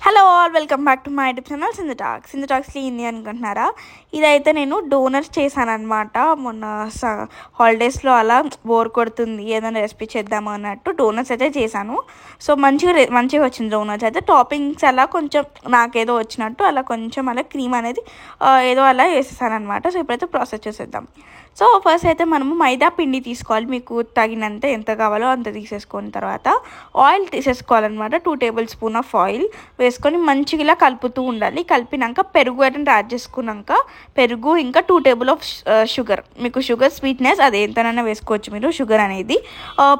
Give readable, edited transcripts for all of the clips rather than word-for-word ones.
Hello all, welcome back to my YouTube channel Sindhu టాక్స్లో ఏంది అనుకుంటున్నారా? ఇదైతే నేను డోనట్స్ చేశాను అనమాట. మొన్న హాలిడేస్లో అలా బోర్ కొడుతుంది, ఏదైనా రెసిపీ చేద్దాము అన్నట్టు డోనట్స్ అయితే చేశాను. సో మంచిగా వచ్చింది డోనట్స్ అయితే. టాపింగ్స్ అలా కొంచెం నాకేదో వచ్చినట్టు అలా కొంచెం అలా క్రీమ్ అనేది ఏదో అలా వేసేసాను అనమాట. సో ఇప్పుడైతే ప్రాసెస్ చేసేద్దాం. సో ఫస్ట్ అయితే మనము మైదా పిండి తీసుకోవాలి. మీకు తగినంత ఎంత కావాలో అంత తీసేసుకున్న తర్వాత ఆయిల్ తీసేసుకోవాలన్నమాట. 2 టేబుల్ స్పూన్ ఆఫ్ ఆయిల్ వేసుకొని మంచిగా ఇలా కలుపుతూ ఉండాలి. కలిపినాక పెరుగు అయితే యాడ్ చేసుకున్నాక పెరుగు ఇంకా 2 టేబుల్ ఆఫ్ షుగర్, మీకు షుగర్ స్వీట్నెస్ అది ఎంతనైనా వేసుకోవచ్చు మీరు. షుగర్ అనేది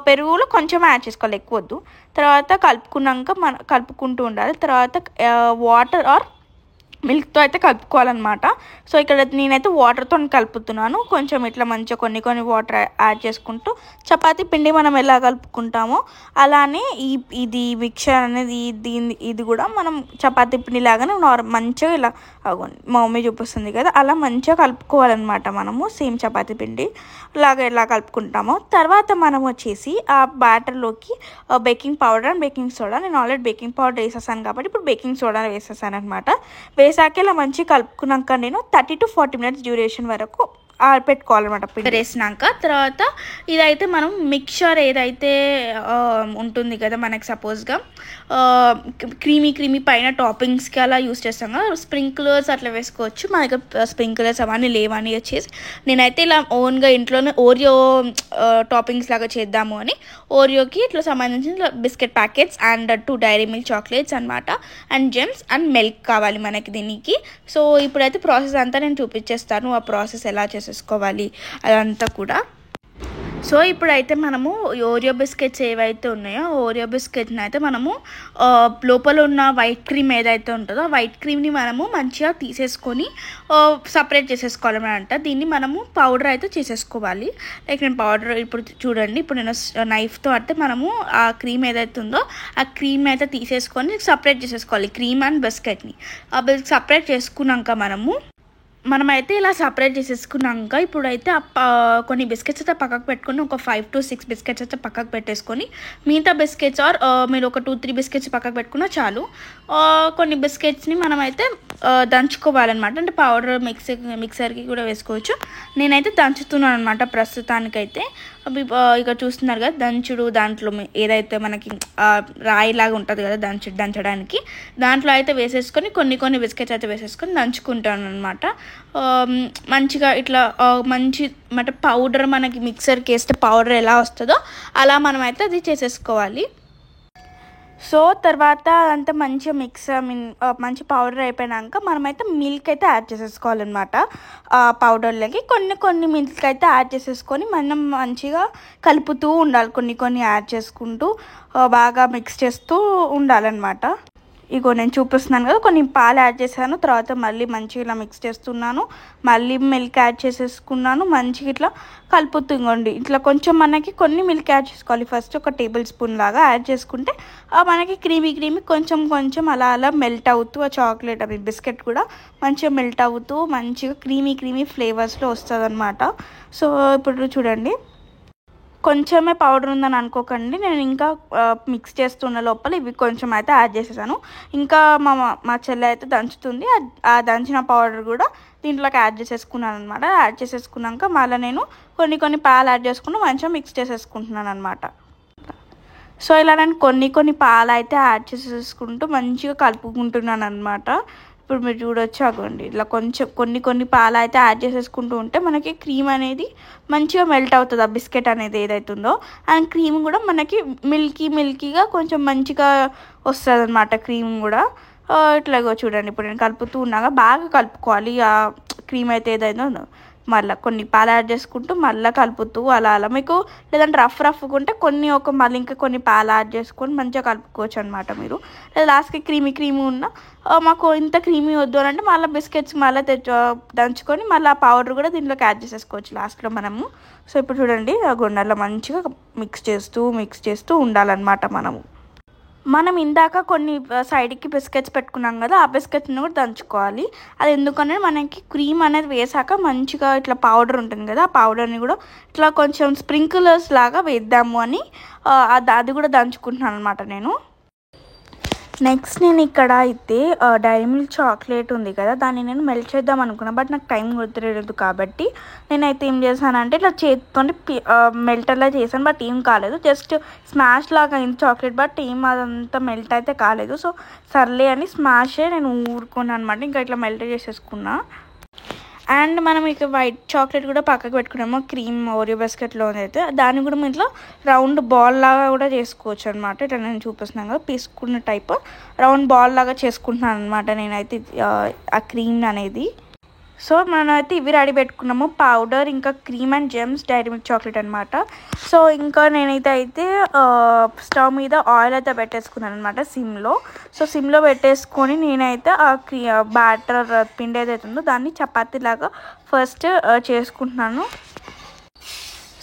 పెరుగులో కొంచెం యాడ్ చేసుకోవాలి, ఎక్కువ వద్దు. తర్వాత కలుపుకుంటూ ఉండాలి. తర్వాత వాటర్ ఆర్ మిల్క్తో అయితే కలుపుకోవాలన్నమాట. సో ఇక్కడ నేనైతే వాటర్తో కలుపుతున్నాను. కొంచెం ఇట్లా మంచిగా కొన్ని వాటర్ యాడ్ చేసుకుంటూ చపాతీ పిండి మనం ఎలా కలుపుకుంటామో అలానే ఇది మిక్చర్ అనేది ఇది కూడా మనం చపాతీ పిండి లాగానే మంచిగా ఇలా మా మమ్మీ చూపిస్తుంది కదా, అలా మంచిగా కలుపుకోవాలన్నమాట. మనము సేమ్ చపాతీ పిండి లాగా ఎలా కలుపుకుంటామో తర్వాత మనం వచ్చేసి ఆ బ్యాటర్లోకి baking powder and baking soda, నేను ఆల్రెడీ బేకింగ్ పౌడర్ వేసేసాను కాబట్టి ఇప్పుడు బేకింగ్ సోడా వేసేసాను అనమాట. వేసాక ఇలా మంచిగా కలుపుకున్నాక నేను 30 to 40 minutes డ్యూరేషన్ వరకు పెట్టుకోవాలన్నమాట పిండి వేసినాక. తర్వాత ఇదైతే మనం మిక్చర్ ఏదైతే ఉంటుంది కదా మనకి, సపోజ్గా క్రీమీ పైన టాపింగ్స్కి అలా యూస్ చేస్తాం కదా, స్ప్రింక్లర్స్ అట్లా వేసుకోవచ్చు. మా దగ్గర స్ప్రింక్లర్స్ అవన్నీ లేవని వచ్చేసి నేనైతే ఇలా ఓన్గా ఇంట్లోనే ఓరియో టాపింగ్స్ లాగా చేద్దాము అని ఓరియోకి ఇట్లా సంబంధించిన biscuit packets and 2 Dairy Milk chocolates అనమాట, అండ్ జెమ్స్ అండ్ మిల్క్ కావాలి మనకి దీనికి. సో ఇప్పుడైతే ప్రాసెస్ అంతా నేను చూపించేస్తాను, ఆ ప్రాసెస్ ఎలా చేసుకోవాలి అదంతా కూడా. సో ఇప్పుడైతే మనము ఓరియో బిస్కెట్స్ ఏవైతే ఉన్నాయో ఓరియో బిస్కెట్ని అయితే మనము లోపల ఉన్న వైట్ క్రీమ్ ఏదైతే ఉంటుందో ఆ వైట్ క్రీమ్ని మనము మంచిగా తీసేసుకొని సపరేట్ చేసేసుకోవాలన్నమాట. దీన్ని మనము పౌడర్ అయితే చేసేసుకోవాలి. లైక్ నేను పౌడర్ ఇప్పుడు చూడండి, ఇప్పుడు నేను నైఫ్తో అయితే మనము ఆ క్రీమ్ ఏదైతే ఉందో ఆ క్రీమ్ అయితే తీసేసుకొని సపరేట్ చేసేసుకోవాలి, క్రీమ్ అండ్ బిస్కెట్ని. సపరేట్ చేసుకున్నాక మనమైతే ఇలా సపరేట్ చేసేసుకున్నాక ఇప్పుడైతే కొన్ని బిస్కెట్స్ అయితే పక్కకు పెట్టుకొని ఒక 5 to 6 బిస్కెట్స్ అయితే పక్కకు పెట్టేసుకొని మిగతా బిస్కెట్స్ ఆర్ మీరు ఒక 2-3 బిస్కెట్స్ పక్కకు పెట్టుకున్నా చాలు. కొన్ని బిస్కెట్స్ని మనమైతే దంచుకోవాలన్నమాట. అంటే పౌడర్ మిక్సర్కి కూడా వేసుకోవచ్చు. నేనైతే దంచుతున్నాను అనమాట ప్రస్తుతానికైతే. ఇక చూస్తున్నారు కదా దంచుడు, దాంట్లో ఏదైతే మనకి రాయిలాగా ఉంటుంది కదా దంచడానికి, దాంట్లో అయితే వేసేసుకొని కొన్ని బిస్కెట్స్ అయితే వేసేసుకొని దంచుకుంటాను అనమాట. మంచిగా ఇట్లా మంచి పౌడర్ మనకి మిక్సర్కి వేస్తే పౌడర్ ఎలా వస్తుందో అలా మనమైతే అది చేసేసుకోవాలి. సో తర్వాత అంతా మంచిగా మంచి పౌడర్ అయిపోయాక మనమైతే మిల్క్ అయితే యాడ్ చేసేసుకోవాలన్నమాట. పౌడర్లోకి కొన్ని మిల్క్ అయితే యాడ్ చేసేసుకొని మనం మంచిగా కలుపుతూ ఉండాలి. కొన్ని యాడ్ చేసుకుంటూ బాగా మిక్స్ చేస్తూ ఉండాలన్నమాట. ఇగో నేను చూపిస్తున్నాను కదా, కొన్ని పాలు యాడ్ చేశాను, తర్వాత మళ్ళీ మంచిగా ఇలా మిక్స్ చేస్తున్నాను, మళ్ళీ మిల్క్ యాడ్ చేసేసుకున్నాను, మంచిగా ఇట్లా కలుపుతుంగండి. ఇట్లా కొంచెం మనకి కొన్ని మిల్క్ యాడ్ చేసుకోవాలి. ఫస్ట్ ఒక టేబుల్ స్పూన్ లాగా యాడ్ చేసుకుంటే మనకి క్రీమీ కొంచెం అలా మెల్ట్ అవుతూ ఆ చాక్లెట్ బిస్కెట్ కూడా మంచిగా మెల్ట్ అవుతూ మంచిగా క్రీమీ ఫ్లేవర్స్లో వస్తుంది అనమాట. సో ఇప్పుడు చూడండి, కొంచెమే పౌడర్ ఉందని అనుకోకండి, నేను ఇంకా మిక్స్ చేస్తున్న లోపల ఇవి కొంచెం అయితే యాడ్ చేసేసాను. ఇంకా మా చెల్లె అయితే దంచుతుంది, ఆ దంచిన పౌడర్ కూడా దీంట్లోకి యాడ్ చేసేసుకున్నాను అనమాట. యాడ్ చేసేసుకున్నాక మళ్ళీ నేను కొన్ని పాలు యాడ్ చేసుకుని మంచిగా మిక్స్ చేసేసుకుంటున్నాను అనమాట. సో ఇలా నేను కొన్ని పాలు అయితే యాడ్ చేసేసుకుంటూ మంచిగా కలుపుకుంటున్నాను అనమాట. ఇప్పుడు మీరు చూడొచ్చు అగోండి, ఇట్లా కొంచెం కొన్ని పాలు అయితే యాడ్ చేసేసుకుంటూ ఉంటే మనకి క్రీమ్ అనేది మంచిగా మెల్ట్ అవుతుంది, ఆ బిస్కెట్ అనేది ఏదైతే ఉందో. అండ్ క్రీమ్ కూడా మనకి మిల్కీగా కొంచెం మంచిగా వస్తుంది అనమాట క్రీమ్ కూడా. ఇట్లాగో చూడండి, ఇప్పుడు నేను కలుపుతూ ఉన్నాగా బాగా కలుపుకోవాలి ఆ క్రీమ్ అయితే ఏదైతే ఉందో. మళ్ళీ కొన్ని పాలు యాడ్ చేసుకుంటూ మళ్ళీ కలుపుతూ అలా మీకు లేదంటే రఫ్గా ఉంటే మళ్ళీ ఇంకా కొన్ని పాలు యాడ్ చేసుకొని మంచిగా కలుపుకోవచ్చు అనమాట మీరు. లేదా లాస్ట్కి క్రీమీ ఉన్న మాకు ఇంత క్రీమీ వద్దు అని అంటే మళ్ళీ బిస్కెట్స్ మళ్ళీ దంచుకొని మళ్ళీ ఆ పౌడర్ కూడా దీంట్లోకి యాడ్ చేసేసుకోవచ్చు లాస్ట్లో మనము. సో ఇప్పుడు చూడండి ఆ గుండెల్లో మంచిగా మిక్స్ చేస్తూ ఉండాలన్నమాట మనము. మనం ఇందాక కొన్ని సైడ్కి బిస్కెట్స్ పెట్టుకున్నాం కదా, ఆ బిస్కెట్స్ని కూడా దంచుకోవాలి. అది ఎందుకంటే మనకి క్రీమ్ అనేది వేసాక మంచిగా ఇట్లా పౌడర్ ఉంటుంది కదా, ఆ పౌడర్ని కూడా ఇట్లా కొంచెం స్ప్రింక్లర్స్ లాగా వేద్దాము అని అది కూడా దంచుకుంటున్నాను అనమాట నేను. నెక్స్ట్ నేను ఇక్కడ అయితే డైరీ మిల్క్ చాక్లెట్ ఉంది కదా, దాన్ని నేను మెల్ట్ చేద్దాం అనుకున్నా, బట్ నాకు టైం కుదరలేదు కాబట్టి నేనైతే ఏం చేశానంటే ఇట్లా చేతితో మెల్టర్లా చేశాను, బట్ ఏం కాలేదు, జస్ట్ స్మాష్ లాగా అయింది చాక్లెట్, బట్ ఏం అదంతా మెల్ట్ అయితే కాలేదు. సో సర్లే అని స్మాషే నేను ఊరుకున్నాను అనమాట, ఇంకా ఇట్లా మెల్ట్ చేసేసుకున్నా. అండ్ మనం ఇక వైట్ చాక్లెట్ కూడా పక్కకు పెట్టుకున్నాము, క్రీమ్ ఓరియో బిస్కెట్లో అయితే దాన్ని కూడా మనం ఇట్లా రౌండ్ బాల్ లాగా కూడా చేసుకోవచ్చు అనమాట. ఇట్లా నేను చూపిస్తున్నాను కదా, పీసుకున్న టైప్ రౌండ్ బాల్ లాగా చేసుకుంటున్నాను అనమాట నేనైతే ఆ క్రీమ్ అనేది. సో మనమైతే ఇవి రెడీ పెట్టుకున్నాము, పౌడర్ ఇంకా cream and Gems Dairy Milk chocolate అనమాట. సో ఇంకా నేనైతే స్టవ్ మీద ఆయిల్ అయితే పెట్టేసుకున్నాను అనమాట సిమ్లో. సో సిమ్లో పెట్టేసుకొని నేనైతే ఆ బ్యాటర్ పిండి ఏదైతే ఉందో దాన్ని చపాతీలాగా ఫస్ట్ చేసుకుంటున్నాను.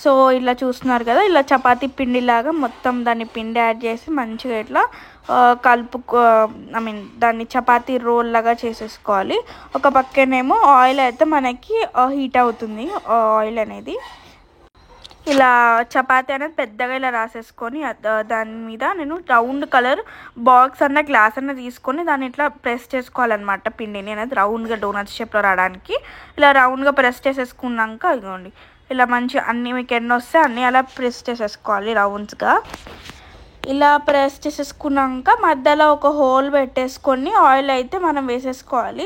సో ఇలా చూస్తున్నారు కదా, ఇలా చపాతీ పిండిలాగా మొత్తం దాన్ని పిండి యాడ్ చేసి మంచిగా ఇట్లా దాన్ని చపాతీ రోల్ లాగా చేసేసుకోవాలి. ఒక పక్కనేమో ఆయిల్ అయితే మనకి హీట్ అవుతుంది, ఆయిల్ అనేది ఇలా చపాతీ అనేది పెద్దగా ఇలా రాసేసుకొని దాని మీద నేను రౌండ్ కలర్ బాక్స్ అన్న గ్లాస్ అన్న తీసుకొని దాన్ని ఇట్లా ప్రెస్ చేసుకోవాలన్నమాట, పిండిని అనేది రౌండ్గా డోనట్స్ షేప్లో రావడానికి. ఇలా రౌండ్గా ప్రెస్ చేసేసుకున్నాక ఇదిగోండి ఇలా మంచి అన్నీ మీకు ఎన్ని వస్తే అన్నీ అలా ప్రెస్ చేసేసుకోవాలి రౌండ్స్గా. ఇలా ప్రెస్ చేసేసుకున్నాక మధ్యలో ఒక హోల్ పెట్టేసుకొని ఆయిల్ అయితే మనం వేసేసుకోవాలి,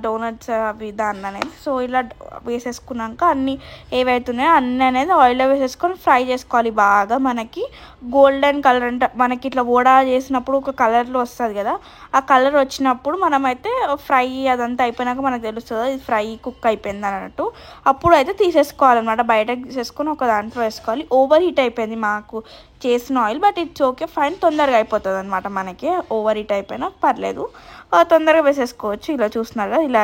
డోనట్స్ అవి దాన్ని అనేది. సో ఇలా వేసేసుకున్నాక అన్నీ ఏవైతున్నాయో అన్నీ అనేది ఆయిల్లో వేసేసుకొని ఫ్రై చేసుకోవాలి బాగా. మనకి గోల్డెన్ కలర్ అంటే మనకి ఇట్లా వడా చేసినప్పుడు ఒక కలర్లో వస్తుంది కదా, ఆ కలర్ వచ్చినప్పుడు మనమైతే ఫ్రై అదంతా అయిపోయినాక మనకు తెలుస్తుంది ఇది ఫ్రై కుక్ అయిపోయింది అన్నట్టు. అప్పుడు అయితే తీసేసుకోవాలన్నమాట, బయటకు తీసేసుకొని ఒక దాంట్లో వేసుకోవాలి. ఓవర్ హీట్ అయిపోయింది మాకు చేసిన oil, but it's okay fine, తొందరగా అయిపోతుంది అనమాట మనకి. ఓవర్ హీట్ అయిపోయినా పర్లేదు, తొందరగా వేసేసుకోవచ్చు. ఇలా చూస్తున్నారు కదా, ఇలా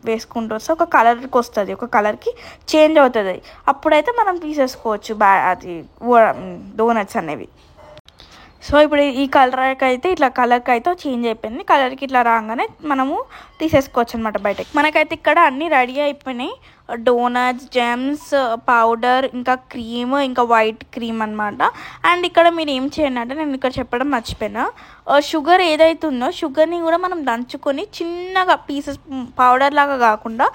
వేసుకుంటూ వస్తే ఒక కలర్కి వస్తుంది, ఒక కలర్కి చేంజ్ అవుతుంది, అప్పుడైతే మనం తీసేసుకోవచ్చు అది డోనట్స్ అనేవి. సో ఇప్పుడు ఈ కలర్కి అయితే ఇట్లా కలర్కి అయితే చేంజ్ అయిపోయింది, కలర్కి ఇట్లా రాగానే మనము తీసేసుకోవచ్చు అనమాట బయటకి. మనకైతే ఇక్కడ అన్నీ రెడీ అయిపోయినాయి, డోనట్స్, జెమ్స్, పౌడర్, ఇంకా క్రీమ్, ఇంకా వైట్ క్రీమ్ అనమాట. అండ్ ఇక్కడ మీరు ఏం చేయండి అంటే, నేను ఇక్కడ చెప్పడం మర్చిపోయినా, షుగర్ ఏదైతే ఉందో షుగర్ని కూడా మనం దంచుకొని చిన్నగా పీసెస్ పౌడర్ లాగా కాకుండా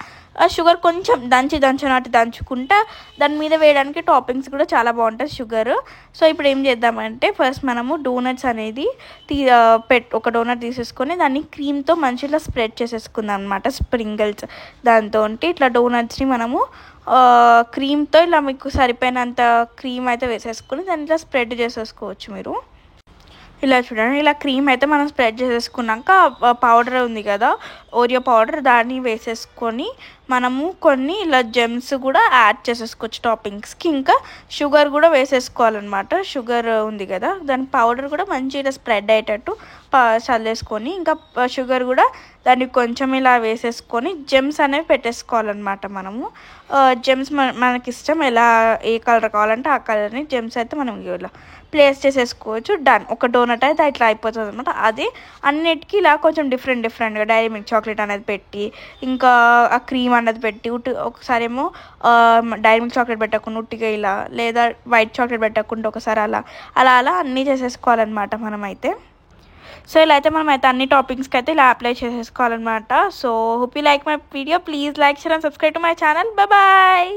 షుగర్ కొంచెం దంచుకుంటా దాని మీద వేయడానికి టాపింగ్స్ కూడా చాలా బాగుంటుంది షుగర్. సో ఇప్పుడు ఏం చేద్దామంటే ఫస్ట్ మనము డోనట్స్ అనేది ఒక డోనట్ తీసేసుకొని దాన్ని క్రీమ్తో మంచిగా స్ప్రెడ్ చేసేసుకుందాం అనమాట, స్ప్రింగిల్స్ దాంతో ఇట్లా డోనట్స్ని మనము క్రీమ్తో ఇలా మీకు సరిపోయినంత క్రీమ్ అయితే వేసేసుకొని దాన్ని ఇట్లా స్ప్రెడ్ చేసేసుకోవచ్చు మీరు. ఇలా చూడండి, ఇలా క్రీమ్ అయితే మనం స్ప్రెడ్ చేసేసుకున్నాక పౌడర్ ఉంది కదా ఓరియో పౌడర్, దాన్ని వేసేసుకొని మనము కొన్ని ఇలా జెమ్స్ కూడా యాడ్ చేసేసుకోవచ్చు టాపింగ్స్కి. ఇంకా షుగర్ కూడా వేసేసుకోవాలన్నమాట, షుగర్ ఉంది కదా దాని పౌడర్ కూడా మంచిగా స్ప్రెడ్ అయ్యేటట్టు చల్లేసుకొని, ఇంకా షుగర్ కూడా దాన్ని కొంచెం ఇలా వేసేసుకొని జెమ్స్ అనేవి పెట్టేసుకోవాలన్నమాట మనము. జెమ్స్ మనకి ఇష్టం, ఎలా ఏ కలర్ కావాలంటే ఆ కలర్ని జెమ్స్ అయితే మనం ఇలా ప్లేస్ చేసేసుకోవచ్చు. డన్, ఒక డోనట్ అయితే ఇట్లా అయిపోతుంది అనమాట. అది అన్నిటికీ ఇలా కొంచెం డిఫరెంట్గా డైరీ మిల్క్ చాక్లెట్ అనేది పెట్టి, ఇంకా ఆ క్రీమ్ అనేది పెట్టి, ఒకసారి ఏమో డైరీ మిల్క్ చాక్లెట్ పెట్టకుండా ఉట్టిగా ఇలా, లేదా వైట్ చాక్లెట్ పెట్టకుండా ఒకసారి అలా అన్నీ చేసేసుకోవాలన్నమాట మనమైతే. సో ఇలా అయితే మనం అయితే అన్ని టాపింగ్స్కి అయితే ఇలా అప్లై చేసేసుకోవాలన్నమాట. So hope you like my video, please like, share and subscribe to my channel. Bye.